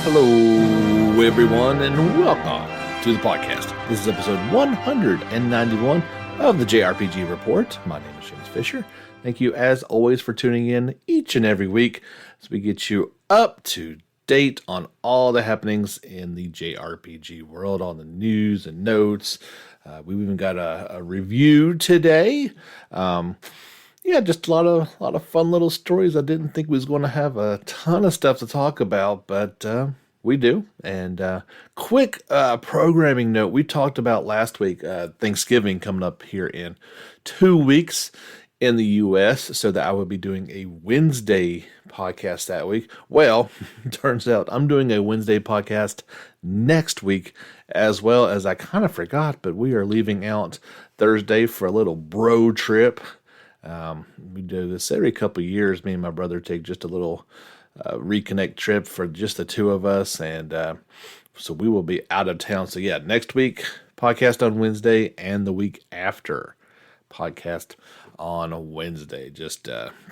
Hello, everyone, and welcome to the podcast. This is episode 191 of the JRPG Report. My name is James Fisher. Thank you, as always, for tuning in each and every week as we get you up to date on all the happenings in the JRPG world, all the news and notes. We've even got a review today. Just a lot of fun little stories. I didn't think we was going to have a ton of stuff to talk about, but we do. And quick programming note: we talked about last week Thanksgiving coming up here in 2 weeks in the U.S., so that I will be doing a Wednesday podcast that week. Well, turns out I'm doing a Wednesday podcast next week as well. As I kind of forgot, but we are leaving out Thursday for a little bro trip. We do this every couple of years. Me and my brother take just a little reconnect trip for just the two of us, and so we will be out of town. So yeah, next week podcast on Wednesday, and the week after podcast on Wednesday.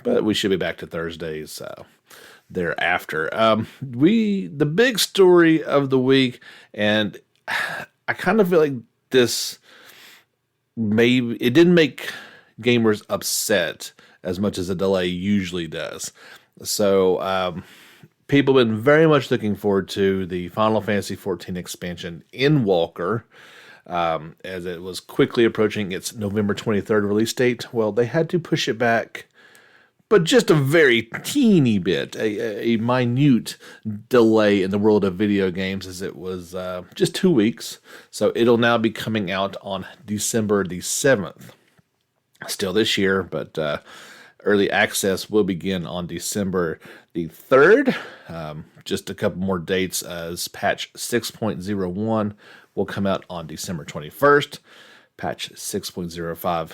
But we should be back to Thursdays thereafter. The big story of the week, and I kind of feel like this it didn't make gamers upset as much as a delay usually does. So people have been very much looking forward to the Final Fantasy XIV expansion Endwalker, as it was quickly approaching its November 23rd release date. Well, they had to push it back, but just a very teeny bit, a minute delay in the world of video games, as it was just 2 weeks. So it'll now be coming out on December the 7th. Still this year, but early access will begin on December the 3rd. Just a couple more dates, as patch 6.01 will come out on December 21st. Patch 6.05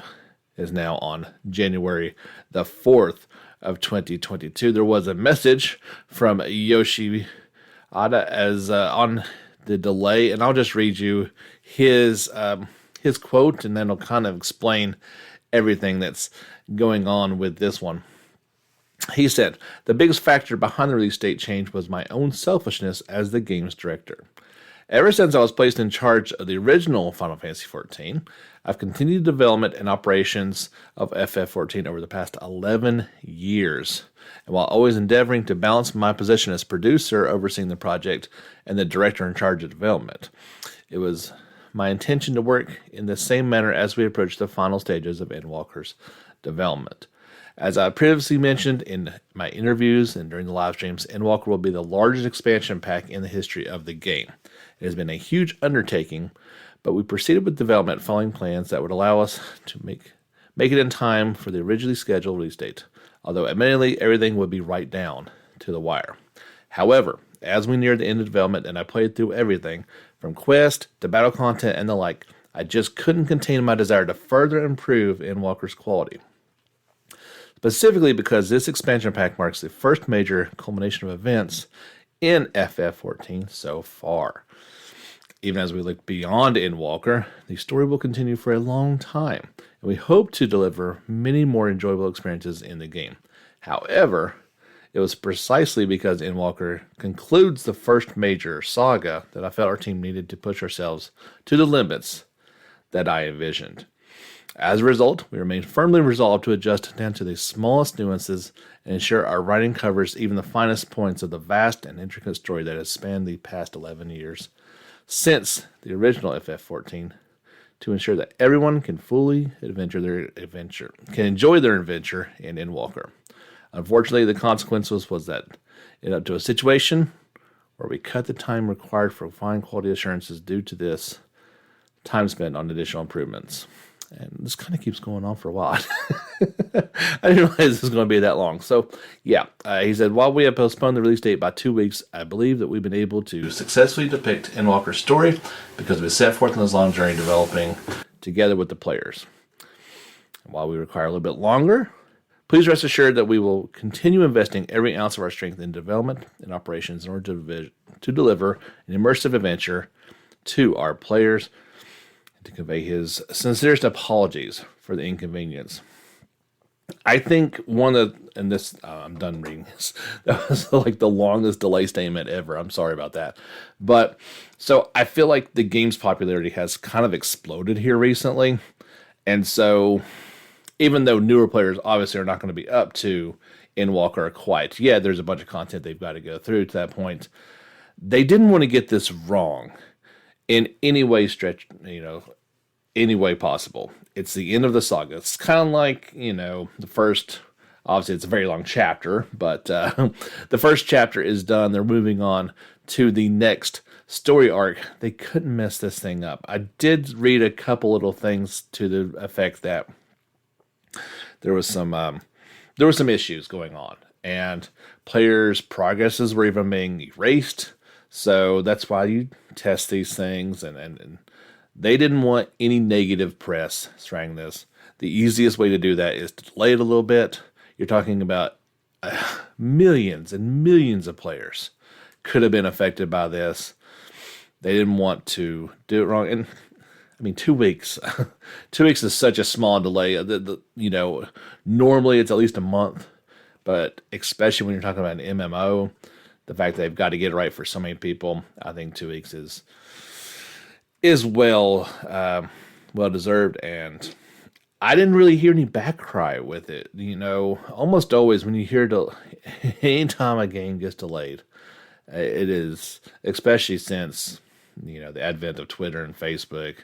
is now on January the 4th of 2022. There was a message from Yoshi as on the delay, and I'll just read you his quote, and then I'll kind of explain everything that's going on with this one. He said, "The biggest factor behind the release date change was my own selfishness as the game's director. Ever since I was placed in charge of the original Final Fantasy XIV, I've continued the development and operations of FF14 over the past 11 years. And while always endeavoring to balance my position as producer overseeing the project and the director in charge of development, it was my intention to work in the same manner as we approach the final stages of Endwalker's development. As I previously mentioned in my interviews and during the live streams, Endwalker will be the largest expansion pack in the history of the game. It has been a huge undertaking, but we proceeded with development following plans that would allow us to make it in time for the originally scheduled release date, although admittedly everything would be right down to the wire. However, as we neared the end of development and I played through everything, from quest to battle content and the like, I just couldn't contain my desire to further improve Endwalker's quality. Specifically because this expansion pack marks the first major culmination of events in FF14 so far. Even as we look beyond Endwalker, the story will continue for a long time, and we hope to deliver many more enjoyable experiences in the game. However, it was precisely because Endwalker concludes the first major saga that I felt our team needed to push ourselves to the limits that I envisioned. As a result, we remain firmly resolved to adjust down to the smallest nuances and ensure our writing covers even the finest points of the vast and intricate story that has spanned the past 11 years since the original FF14, to ensure that everyone can fully enjoy their adventure in Endwalker. Unfortunately, the consequences was that it led to a situation where we cut the time required for fine quality assurances due to this time spent on additional improvements." And this kind of keeps going on for a while. I didn't realize this was going to be that long. So, he said, "While we have postponed the release date by 2 weeks, I believe that we've been able to successfully depict Endwalker's story because we set forth on this long journey developing together with the players. And while we require a little bit longer, please rest assured that we will continue investing every ounce of our strength in development and operations in order to deliver an immersive adventure to our players, and to convey his sincerest apologies for the inconvenience. I think one of, and this, I'm done reading this. That was like the longest delay statement ever. I'm sorry about that. But so I feel like the game's popularity has kind of exploded here recently. And so even though newer players obviously are not going to be up to Endwalker quite yet, there's a bunch of content they've got to go through to that point. They didn't want to get this wrong in any way any way possible. It's the end of the saga. It's kind of like, the first, obviously it's a very long chapter, but the first chapter is done. They're moving on to the next story arc. They couldn't mess this thing up. I did read a couple little things to the effect that there was some issues going on, and players' progresses were even being erased. So that's why you test these things, and they didn't want any negative press surrounding this. The easiest way to do that is to delay it a little bit. You're talking about millions and millions of players could have been affected by this. They didn't want to do it wrong. And I mean, 2 weeks. 2 weeks is such a small delay. Normally it's at least a month, but especially when you're talking about an MMO, the fact that they've got to get it right for so many people, I think 2 weeks is well deserved. And I didn't really hear any backcry with it. Almost always when you hear anytime a game gets delayed, it is, especially since the advent of Twitter and Facebook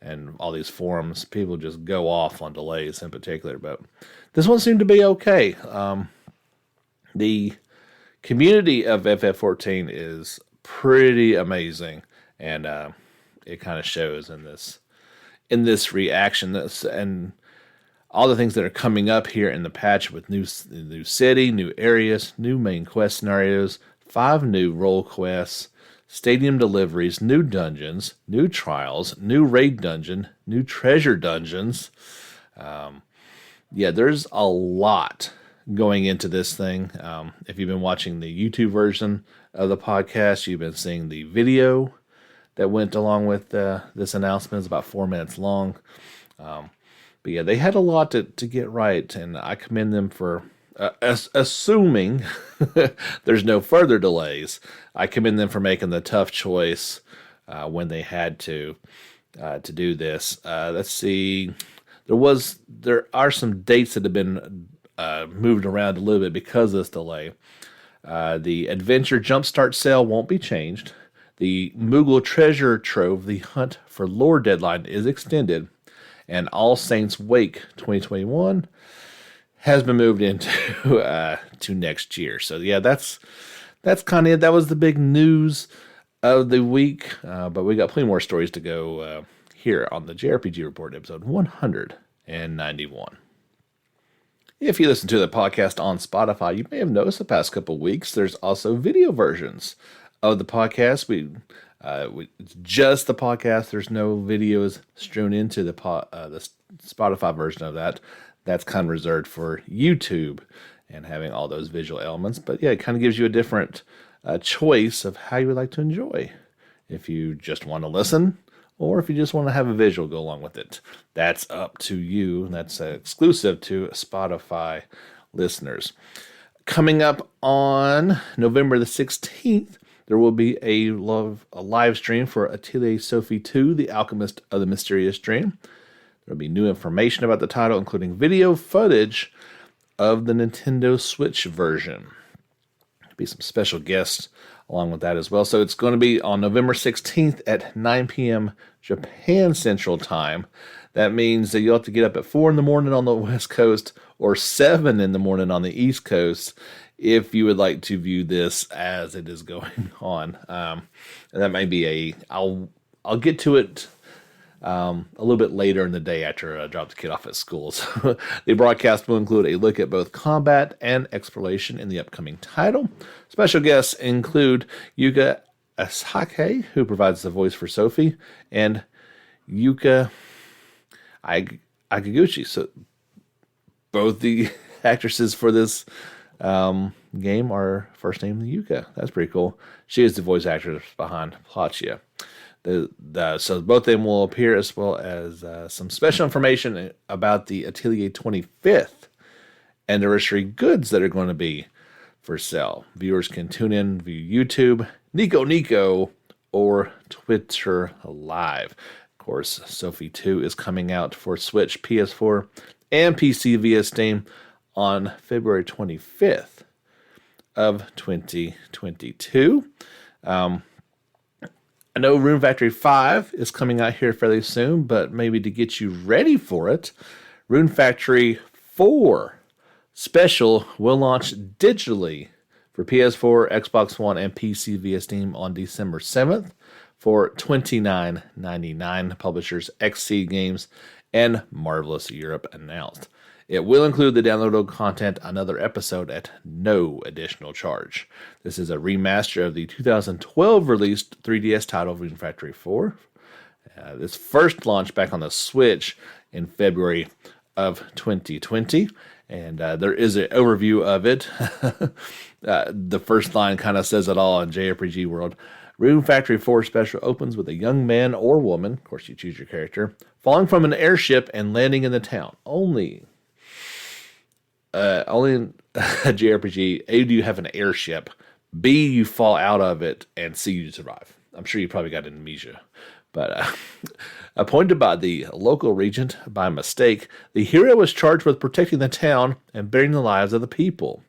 and all these forums, people just go off on delays in particular. But this one seemed to be okay. The community of FF14 is pretty amazing, and it kind of shows in this reaction. And all the things that are coming up here in the patch with new city, new areas, new main quest scenarios, 5 new role quests, stadium deliveries, new dungeons, new trials, new raid dungeon, new treasure dungeons. There's a lot going into this thing. If you've been watching the YouTube version of the podcast, you've been seeing the video that went along with this announcement. It's about 4 minutes long. But yeah, they had a lot to get right, and I commend them for assuming there's no further delays. I commend them for making the tough choice when they had to do this. Let's see. There are some dates that have been moved around a little bit because of this delay. The Adventure Jumpstart sale won't be changed. The Moogle Treasure Trove, the Hunt for Lore deadline, is extended. And All Saints Wake 2021 has been moved into to next year. So yeah, that's kind of it. That was the big news of the week. But we got plenty more stories to go here on the JRPG Report, episode 191. If you listen to the podcast on Spotify, you may have noticed the past couple weeks there's also video versions of the podcast. It's just the podcast. There's no videos strewn into the Spotify version of that. That's kind of reserved for YouTube and having all those visual elements. But yeah, it kind of gives you a different choice of how you would like to enjoy. If you just want to listen, or if you just want to have a visual go along with it, that's up to you. That's exclusive to Spotify listeners. Coming up on November the 16th, there will be a live stream for Atelier Sophie 2, The Alchemist of the Mysterious Dream. There will be new information about the title, including video footage of the Nintendo Switch version. There'll be some special guests along with that as well. So it's going to be on November 16th at 9 p.m. Japan Central Time. That means that you'll have to get up at 4 in the morning on the West Coast or 7 in the morning on the East Coast if you would like to view this as it is going on. And that may be I'll get to it a little bit later in the day after I drop the kid off at school. So the broadcast will include a look at both combat and exploration in the upcoming title. Special guests include Yuka Asake, who provides the voice for Sophie, and Yuka Akiguchi. So both the actresses for this game are first named Yuka. That's pretty cool. She is the voice actress behind Platia. So both of them will appear, as well as some special information about the Atelier 25th anniversary goods that are going to be for sale. Viewers can tune in via YouTube, Nico, or Twitter Live. Of course, Sophie 2 is coming out for Switch, PS4, and PC via Steam on February 25th of 2022. I know Rune Factory 5 is coming out here fairly soon, but maybe to get you ready for it, Rune Factory 4 Special will launch digitally for PS4, Xbox One, and PC via Steam on December 7th for $29.99. Publishers XIV Games and Marvelous Europe announced. It will include the downloadable content, another episode at no additional charge. This is a remaster of the 2012 released 3DS title Rune Factory 4. This first launched back on the Switch in February of 2020, and there is an overview of it. The first line kind of says it all in JRPG world. Rune Factory 4 Special opens with a young man or woman, of course you choose your character, falling from an airship and landing in the town. Only in a JRPG, A, do you have an airship, B, you fall out of it, and C, you survive. I'm sure you probably got amnesia. But appointed by the local regent by mistake, the hero was charged with protecting the town and bearing the lives of the people.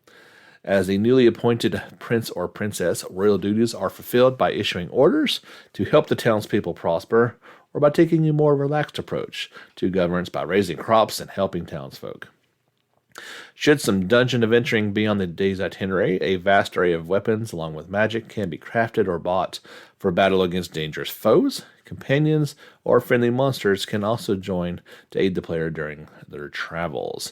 As the newly appointed prince or princess, royal duties are fulfilled by issuing orders to help the townspeople prosper, or by taking a more relaxed approach to governance by raising crops and helping townsfolk. Should some dungeon adventuring be on the day's itinerary, a vast array of weapons along with magic can be crafted or bought for battle against dangerous foes. Companions or friendly monsters can also join to aid the player during their travels.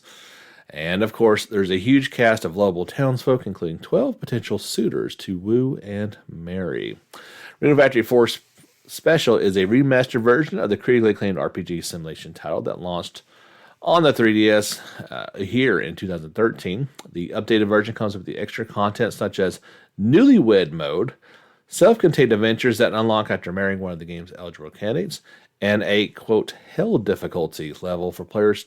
And of course, there's a huge cast of lovable townsfolk, including 12 potential suitors to woo and marry. Rune Factory 4 Special is a remastered version of the critically acclaimed RPG simulation title that launched on the 3DS here in 2013. The updated version comes with the extra content such as Newlywed Mode, self-contained adventures that unlock after marrying one of the game's eligible candidates, and a, quote, hell difficulty level for players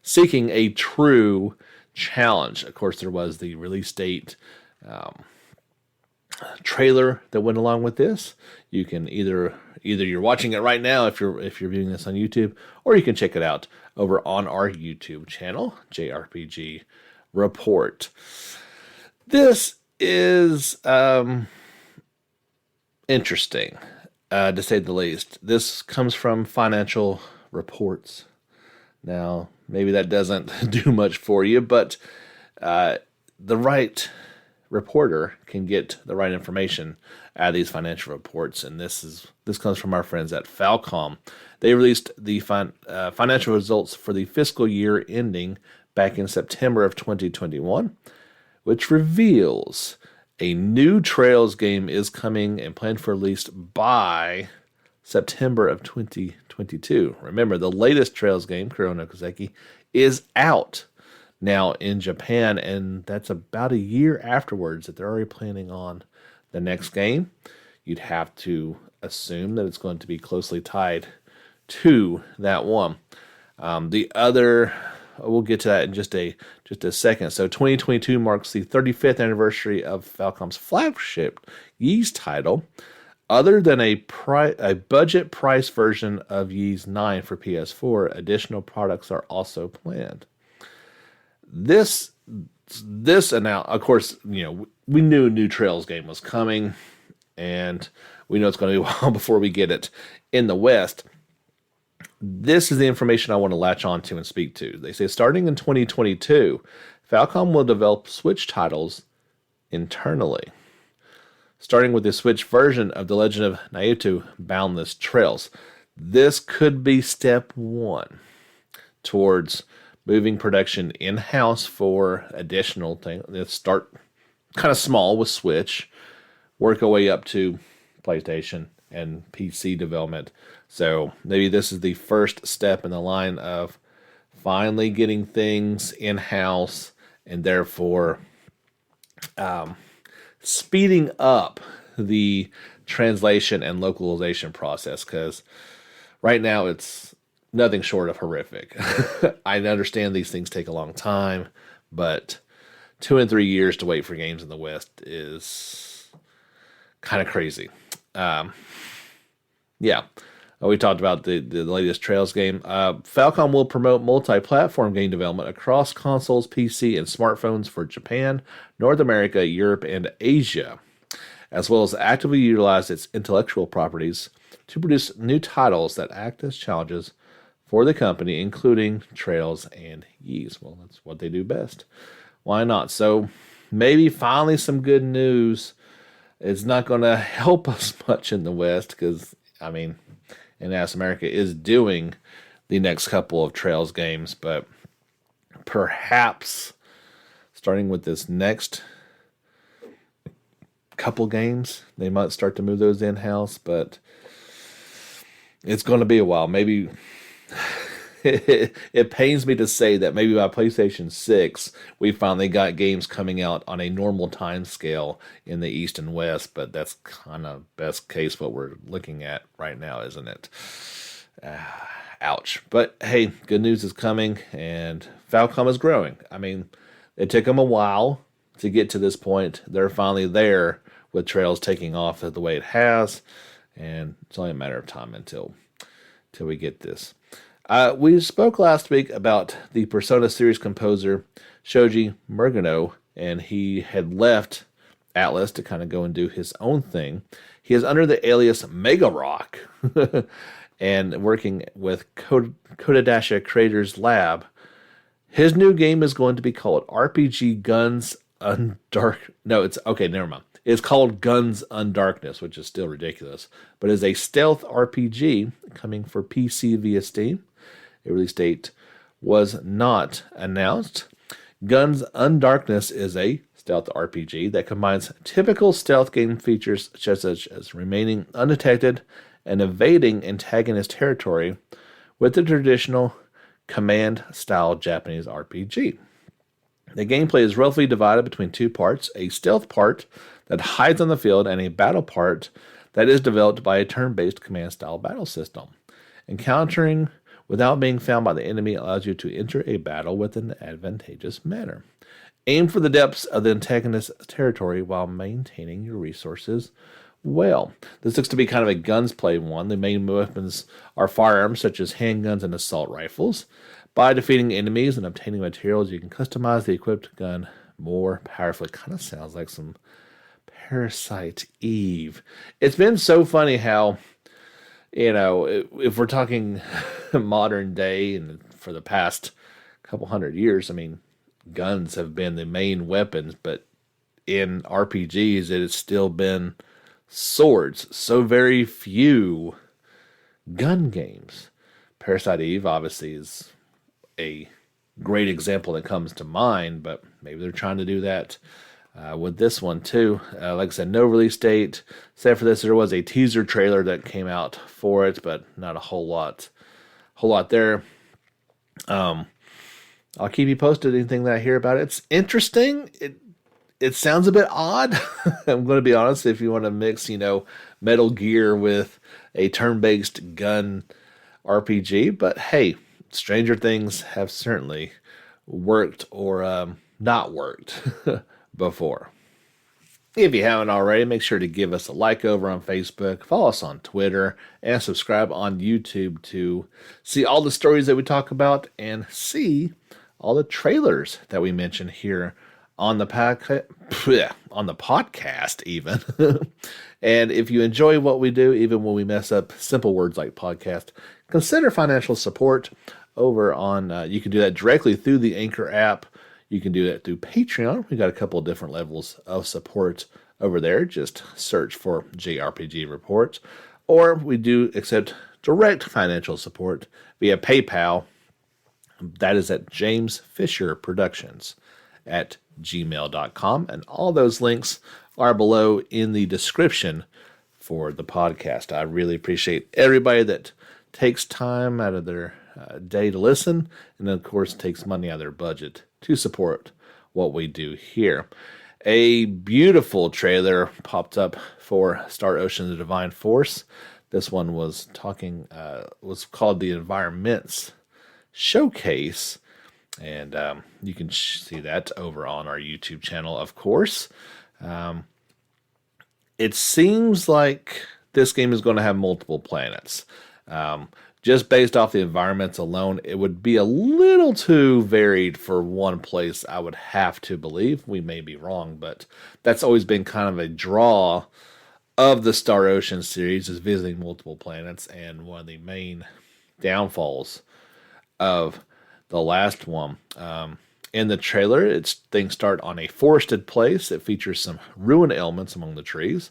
seeking a true challenge. Of course, there was the release date trailer that went along with this. You can either you're watching it right now if you're viewing this on YouTube, or you can check it out over on our YouTube channel, JRPG Report. This is interesting, to say the least. This comes from Financial Reports. Now, maybe that doesn't do much for you, but the right reporter can get the right information out of these financial reports, and this comes from our friends at Falcom. They released the financial results for the fiscal year ending back in September of 2021, which reveals a new Trails game is coming and planned for release by September of 2022. Remember, the latest Trails game, Kuro no Kazeki, is out now in Japan, and that's about a year afterwards that they're already planning on the next game. You'd have to assume that it's going to be closely tied to that one. The other, we'll get to that in just a second. So 2022 marks the 35th anniversary of Falcom's flagship Ys title. Other than a budget price version of Ys 9 for PS4, additional products are also planned. This of course, we knew a new Trails game was coming, and we know it's going to be a while before we get it in the West. This is the information I want to latch on to and speak to. They say starting in 2022, Falcom will develop Switch titles internally, starting with the Switch version of The Legend of Naoto Boundless Trails. This could be step one towards moving production in-house for additional things. Let's start kind of small with Switch, work our way up to PlayStation and PC development. So maybe this is the first step in the line of finally getting things in-house and therefore speeding up the translation and localization process, because right now it's nothing short of horrific. I understand these things take a long time, but 2 and 3 years to wait for games in the West is kind of crazy. Yeah. We talked about the latest Trails game. Falcom will promote multi-platform game development across consoles, PC, and smartphones for Japan, North America, Europe, and Asia, as well as actively utilize its intellectual properties to produce new titles that act as challenges for the company, including Trails and Ys. Well, that's what they do best. Why not? So maybe finally some good news. It's not going to help us much in the West because, I mean, and as America is doing the next couple of Trails games, but perhaps starting with this next couple games, they might start to move those in-house, but it's going to be a while. Maybe it pains me to say that maybe by PlayStation 6, we finally got games coming out on a normal time scale in the East and West, but that's kind of best case what we're looking at right now, isn't it? Ouch. But hey, good news is coming, and Falcom is growing. I mean, it took them a while to get to this point. They're finally there with Trails taking off the way it has, and it's only a matter of time until we get this. We spoke last week about the Persona series composer Shoji Murgano, and he had left Atlas to kind of go and do his own thing. He is under the alias Mega Rock and working with Kodadasha Creators Lab. His new game is going to be called RPG Guns Undark. No, it's okay. Never mind. It's called Guns Undarkness, which is still ridiculous, but is a stealth RPG coming for PC via Steam. A release date was not announced. Guns Undarkness is a stealth RPG that combines typical stealth game features such as remaining undetected and evading antagonist territory with the traditional command-style Japanese RPG. The gameplay is roughly divided between two parts, a stealth part that hides on the field and a battle part that is developed by a turn-based command-style battle system. Encountering without being found by the enemy allows you to enter a battle with an advantageous manner. Aim for the depths of the antagonist's territory while maintaining your resources well. This looks to be kind of a guns play one. The main weapons are firearms such as handguns and assault rifles. By defeating enemies and obtaining materials, you can customize the equipped gun more powerfully. Kind of sounds like some Parasite Eve. It's been so funny how, you know, if we're talking modern day and for the past couple hundred years, I mean, guns have been the main weapons, but in RPGs, it has still been swords. So very few gun games. Parasite Eve obviously is a great example that comes to mind, but maybe they're trying to do that with this one too. Like I said, no release date. Except for this, there was a teaser trailer that came out for it, but not a whole lot there. I'll keep you posted anything that I hear about it. It's interesting. It sounds a bit odd. I'm going to be honest. If you want to mix, Metal Gear with a turn-based gun RPG, but hey, stranger things have certainly worked or not worked before. If you haven't already, make sure to give us a like over on Facebook, follow us on Twitter, and subscribe on YouTube to see all the stories that we talk about and see all the trailers that we mention here on the podcast even. And if you enjoy what we do, even when we mess up simple words like podcast, consider financial support over on, you can do that directly through the Anchor app. You can do that through Patreon. We got a couple of different levels of support over there. Just search for JRPG Reports. Or we do accept direct financial support via PayPal. That is at James Fisher Productions at gmail.com. And all those links are below in the description for the podcast. I really appreciate everybody that takes time out of their day to listen, and of course takes money out of their budget to support what we do here. A beautiful trailer popped up for Star Ocean: The Divine Force. This one was called the Environments Showcase, And you can see that over on our YouTube channel, of course. It seems like this game is going to have multiple planets. Just based off the environments alone, it would be a little too varied for one place, I would have to believe. We may be wrong, but that's always been kind of a draw of the Star Ocean series, is visiting multiple planets, and one of the main downfalls of the last one. In the trailer, things start on a forested place. It features some ruin elements among the trees.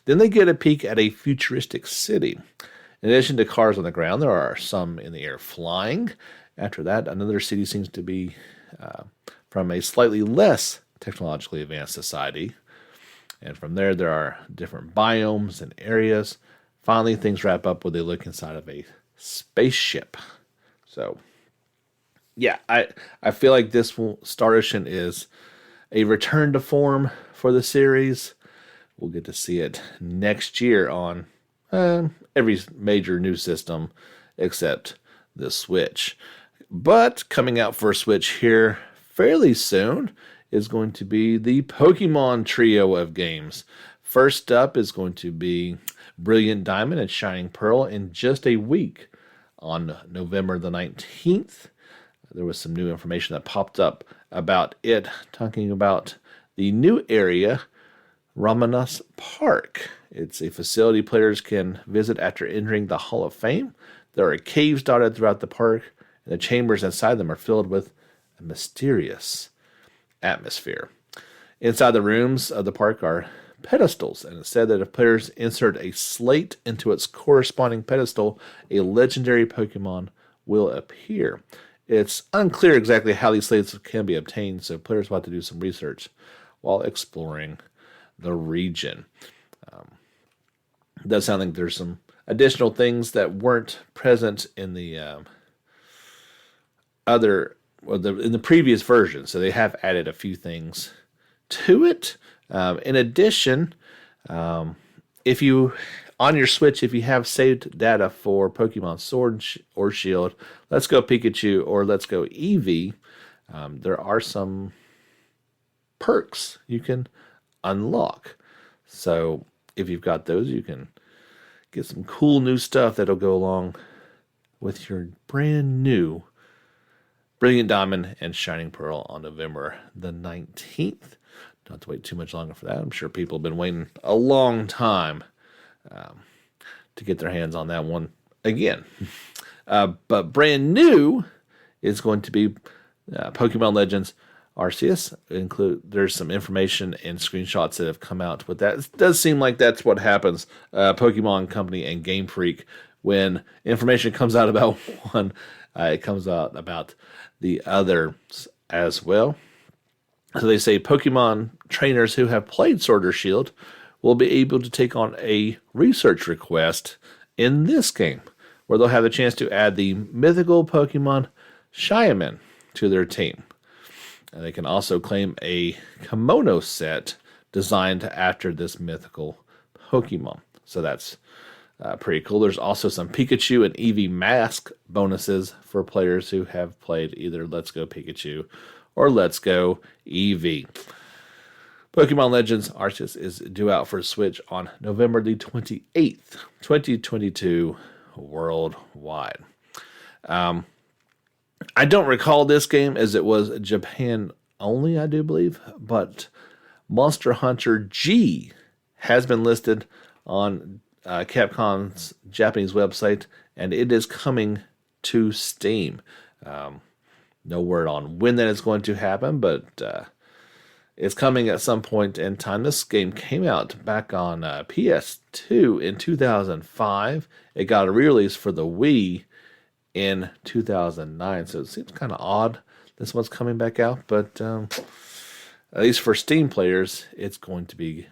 Then they get a peek at a futuristic city. In addition to cars on the ground, there are some in the air flying. After that, another city seems to be from a slightly less technologically advanced society. And from there are different biomes and areas. Finally, things wrap up with a look inside of a spaceship. So, yeah, I feel like Star Ocean is a return to form for the series. We'll get to see it next year on every major new system except the Switch. But coming out for Switch here fairly soon is going to be the Pokemon trio of games. First up is going to be Brilliant Diamond and Shining Pearl in just a week on November the 19th. There was some new information that popped up about it, talking about the new area, Ramanas Park. It's a facility players can visit after entering the Hall of Fame. There are caves dotted throughout the park, and the chambers inside them are filled with a mysterious atmosphere. Inside the rooms of the park are pedestals, and it's said that if players insert a slate into its corresponding pedestal, a legendary Pokemon will appear. It's unclear exactly how these slates can be obtained, so players will have to do some research while exploring the region. It does sound like there's some additional things that weren't present in the in the previous version, so they have added a few things to it. In addition, if you on your Switch, if you have saved data for Pokemon Sword or Shield, Let's Go Pikachu, or Let's Go Eevee, there are some perks you can unlock. So if you've got those, you can get some cool new stuff that'll go along with your brand new Brilliant Diamond and Shining Pearl on November the 19th. Don't have to wait too much longer for that. I'm sure people have been waiting a long time to get their hands on that one again. But brand new is going to be Pokemon Legends Arceus. There's some information and screenshots that have come out with that. It does seem like that's what happens. Pokemon Company and Game Freak, when information comes out about one, it comes out about the others as well. So they say Pokemon trainers who have played Sword or Shield will be able to take on a research request in this game, where they'll have the chance to add the mythical Pokemon Shiamin to their team. And they can also claim a kimono set designed after this mythical Pokemon. So that's pretty cool. There's also some Pikachu and Eevee mask bonuses for players who have played either Let's Go Pikachu or Let's Go Eevee. Pokemon Legends Arceus is due out for Switch on November the 28th, 2022, worldwide. I don't recall this game as it was Japan only, I do believe, but Monster Hunter G has been listed on Capcom's Japanese website, and it is coming to Steam. No word on when that is going to happen, but it's coming at some point in time. This game came out back on PS2 in 2005. It got a re-release for the Wii in 2009, so it seems kind of odd this one's coming back out, but at least for Steam players, it's going to be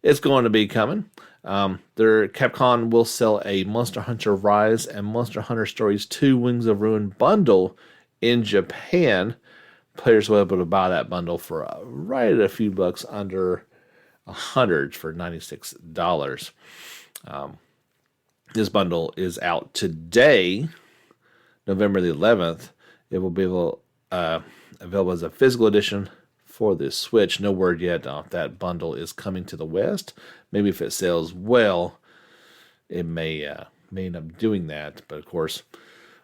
coming. Capcom will sell a Monster Hunter Rise and Monster Hunter Stories 2 Wings of Ruin bundle in Japan. Players will be able to buy that bundle for right at a few bucks under $100 for $96. This bundle is out today, November the 11th. It will be available as a physical edition for the Switch. No word yet if that bundle is coming to the West. Maybe if it sells well, it may end up doing that. But of course,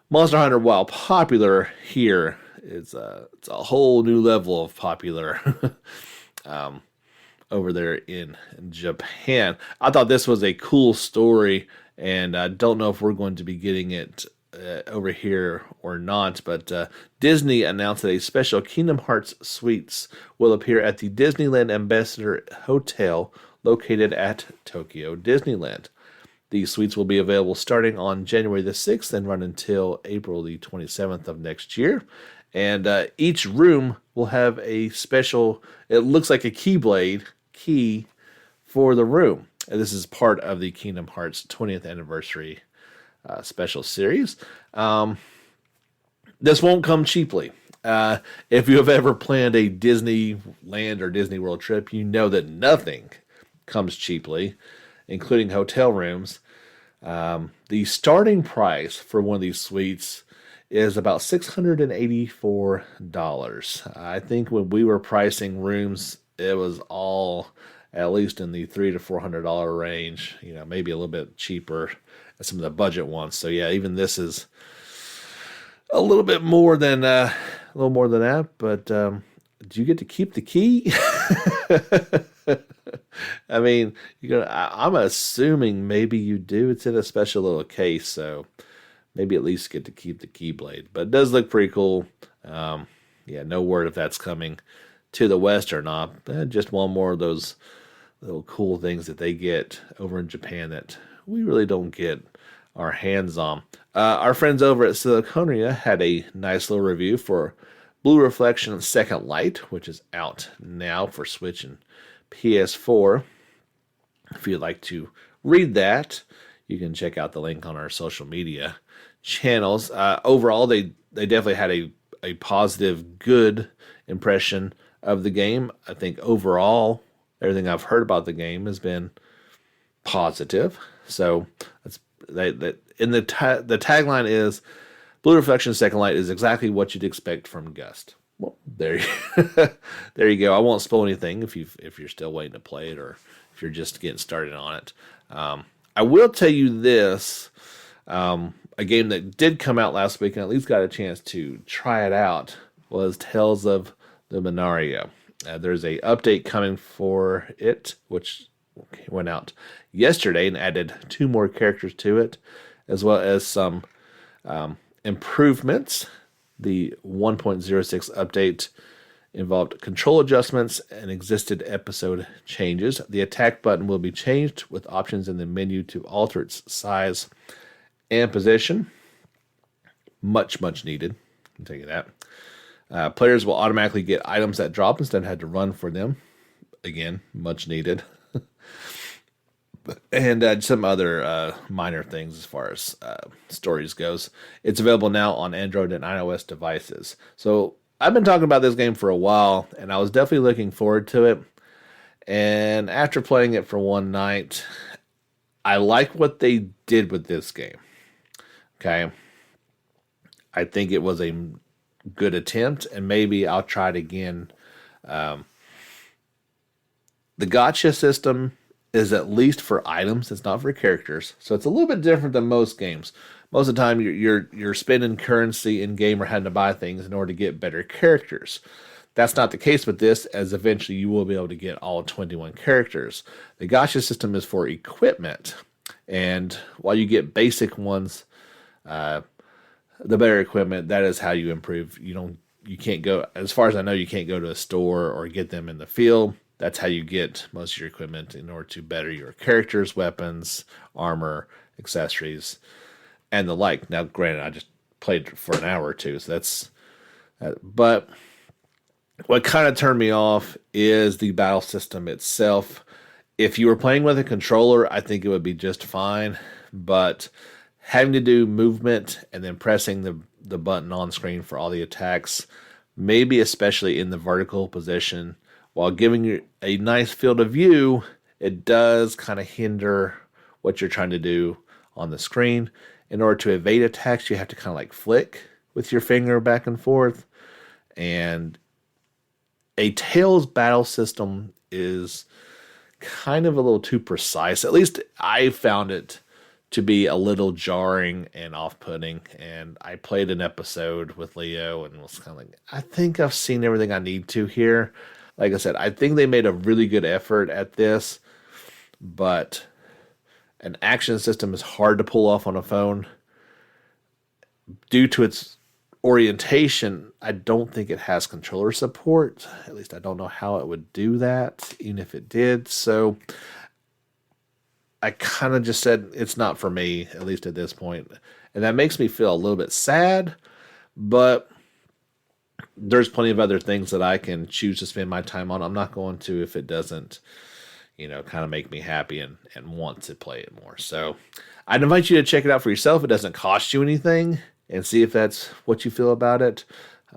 Monster Hunter, while popular here, it's a whole new level of popular over there in Japan. I thought this was a cool story, and I don't know if we're going to be getting it over here or not, but Disney announced that a special Kingdom Hearts suites will appear at the Disneyland Ambassador Hotel located at Tokyo Disneyland. These suites will be available starting on January the 6th and run until April the 27th of next year. And each room will have a special, it looks like a keyblade key for the room. And this is part of the Kingdom Hearts 20th anniversary special series. This won't come cheaply. If you have ever planned a Disneyland or Disney World trip, you know that nothing comes cheaply, including hotel rooms. The starting price for one of these suites is about $684. I think when we were pricing rooms, it was all at least in the $300 to $400 range. Maybe a little bit cheaper at some of the budget ones. So yeah, even this is a little bit more than that. But do you get to keep the key? I mean, I'm assuming maybe you do. It's in a special little case, so maybe at least get to keep the keyblade. But it does look pretty cool. No word if that's coming to the West or not. Just one more of those little cool things that they get over in Japan that we really don't get our hands on. Our friends over at Siliconia had a nice little review for Blue Reflection Second Light, which is out now for Switch and PS4. If you'd like to read that, you can check out the link on our social media channels. Overall, they definitely had a positive, good impression of the game. I think overall, everything I've heard about the game has been positive. So the tagline is Blue Reflection Second Light is exactly what you'd expect from Gust. Well, there you go. I won't spoil anything if you're still waiting to play it or if you're just getting started on it. I will tell you this: a game that did come out last week and at least got a chance to try it out was Tales of Lumunaria. There's a update coming for it, which went out yesterday and added 2 more characters to it, as well as some improvements. The 1.06 update involved control adjustments and existed episode changes. The attack button will be changed with options in the menu to alter its size and position. Much needed. I'll tell you that. Players will automatically get items that drop instead of having to run for them. Again, much needed. And some other minor things as far as stories goes. It's available now on Android and iOS devices. So I've been talking about this game for a while, and I was definitely looking forward to it. And after playing it for one night, I like what they did with this game. Okay. I think it was a good attempt, and maybe I'll try it again. The gacha system is at least for items. It's not for characters. So it's a little bit different than most games. Most of the time you're spending currency in game or having to buy things in order to get better characters. That's not the case with this, as eventually you will be able to get all 21 characters. The gacha system is for equipment. And while you get basic ones, the better equipment, that is how you improve. You can't go, as far as I know, you can't go to a store or get them in the field. That's how you get most of your equipment in order to better your characters, weapons, armor, accessories, and the like. Now, granted, I just played for an hour or two, so that's... but what kind of turned me off is the battle system itself. If you were playing with a controller, I think it would be just fine, but having to do movement and then pressing the button on screen for all the attacks, maybe especially in the vertical position, while giving you a nice field of view, it does kind of hinder what you're trying to do on the screen. In order to evade attacks, you have to kind of like flick with your finger back and forth. And a Tales battle system is kind of a little too precise. At least I found it to be a little jarring and off-putting. And I played an episode with Leo and was kind of like, I think I've seen everything I need to here. Like I said, I think they made a really good effort at this, but an action system is hard to pull off on a phone. Due to its orientation, I don't think it has controller support. At least I don't know how it would do that, even if it did. So I kind of just said it's not for me, at least at this point. And that makes me feel a little bit sad, but there's plenty of other things that I can choose to spend my time on. I'm not going to if it doesn't, kind of make me happy and want to play it more. So I'd invite you to check it out for yourself. It doesn't cost you anything, and see if that's what you feel about it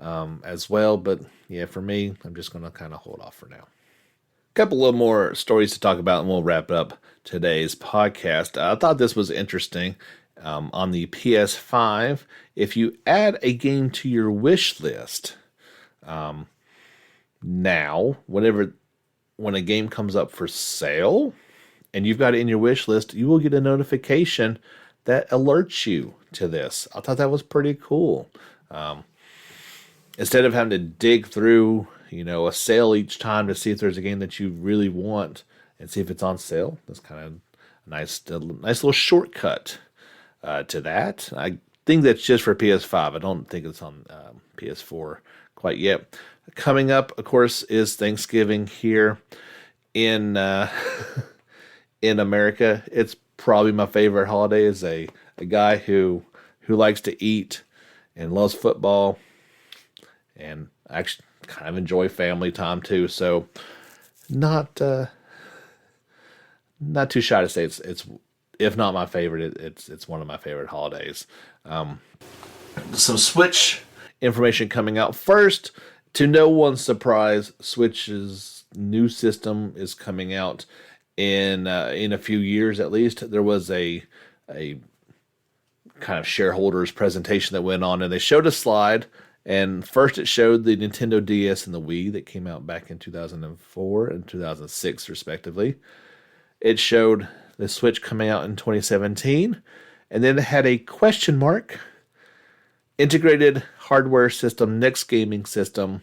as well. But yeah, for me, I'm just going to kind of hold off for now. A couple of more stories to talk about, and we'll wrap up today's podcast. I thought this was interesting. On the PS5, if you add a game to your wish list, now, when a game comes up for sale and you've got it in your wish list, you will get a notification that alerts you to this. I thought that was pretty cool. Instead of having to dig through, a sale each time to see if there's a game that you really want and see if it's on sale, that's kind of a nice little shortcut to that. I think that's just for PS5. I don't think it's on PS4 quite yet. Coming up, of course, is Thanksgiving here in in America. It's probably my favorite holiday. As a guy who likes to eat and loves football, and actually kind of enjoy family time too. So not too shy to say it's if not my favorite, it's one of my favorite holidays. Some Switch information coming out first. To no one's surprise, Switch's new system is coming out in a few years at least. There was a kind of shareholders presentation that went on, and they showed a slide. And first it showed the Nintendo DS and the Wii that came out back in 2004 and 2006 respectively. It showed the Switch coming out in 2017, and then it had a question mark. Integrated hardware system, next gaming system,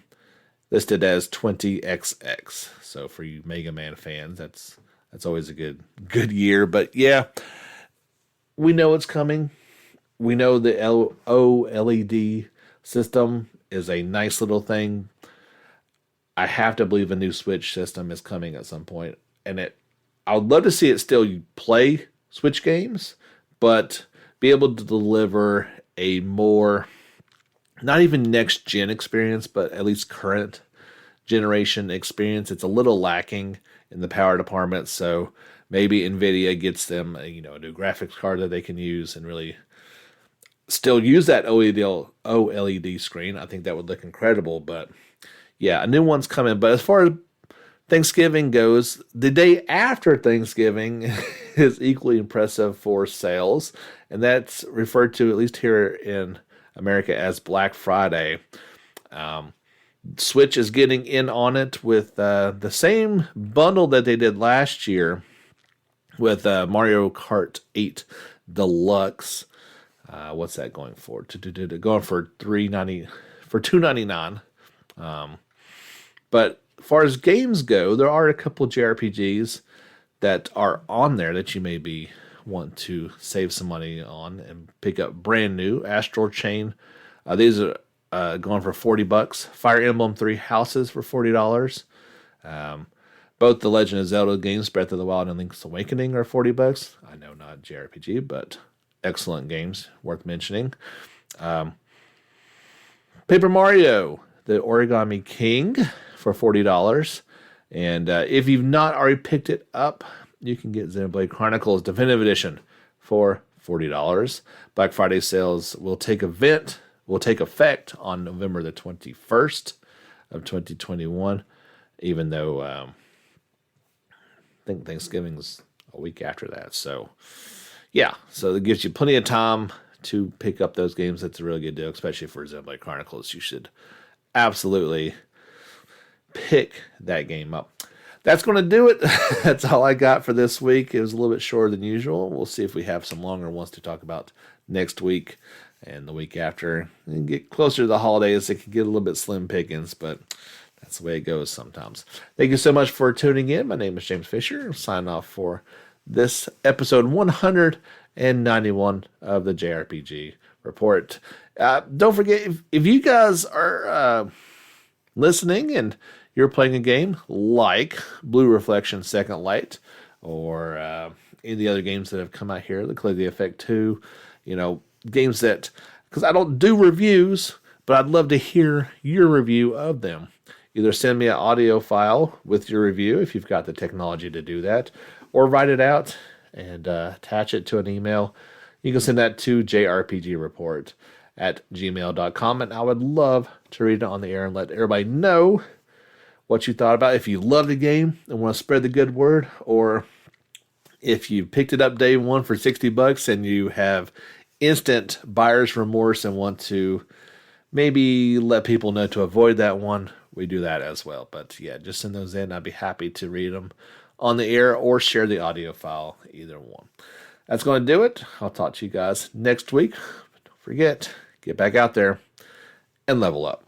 listed as 20XX. So for you Mega Man fans, that's always a good year. But yeah, we know it's coming. We know the OLED system is a nice little thing. I have to believe a new Switch system is coming at some point, and I would love to see it still play Switch games, but be able to deliver a more, not even next gen experience, but at least current generation experience. It's a little lacking in the power department, so maybe Nvidia gets them a new graphics card that they can use and really still use that OLED screen. I think that would look incredible. But yeah, a new one's coming. But as far as Thanksgiving goes, the day after Thanksgiving is equally impressive for sales, and that's referred to, at least here in America, as Black Friday. Switch is getting in on it with the same bundle that they did last year with Mario Kart 8 Deluxe. What's that going for? Going for $299. But as far as games go, there are a couple of JRPGs that are on there that you maybe want to save some money on and pick up brand new. Astral Chain. These are going for $40. Fire Emblem 3 Houses for $40. Both the Legend of Zelda games, Breath of the Wild and Link's Awakening, are $40. I know, not JRPG, but excellent games, worth mentioning. Paper Mario, the Origami King, for $40. And if you've not already picked it up, you can get Xenoblade Chronicles Definitive Edition for $40. Black Friday sales will take effect on November the 21st of 2021, even though I think Thanksgiving's a week after that. So yeah, so it gives you plenty of time to pick up those games. That's a really good deal, especially for Xenoblade Chronicles. You should absolutely pick that game up. That's going to do it. That's all I got for this week. It was a little bit shorter than usual. We'll see if we have some longer ones to talk about next week and the week after. And get closer to the holidays, it can get a little bit slim pickings, but that's the way it goes sometimes. Thank you so much for tuning in. My name is James Fisher. I'm signing off for this episode 191 of the JRPG Report. Don't forget, if you guys are listening and you're playing a game like Blue Reflection Second Light or any of the other games that have come out here, the Clay Effect 2, games that, because I don't do reviews, but I'd love to hear your review of them. Either send me an audio file with your review if you've got the technology to do that, or write it out and attach it to an email. You can send that to jrpgreport@gmail.com, and I would love to read it on the air and let everybody know what you thought about it. If you love the game and want to spread the good word, or if you picked it up day one for $60 and you have instant buyer's remorse and want to maybe let people know to avoid that one, we do that as well. But yeah, just send those in. I'd be happy to read them on the air or share the audio file, either one. That's going to do it. I'll talk to you guys next week. But don't forget, get back out there and level up.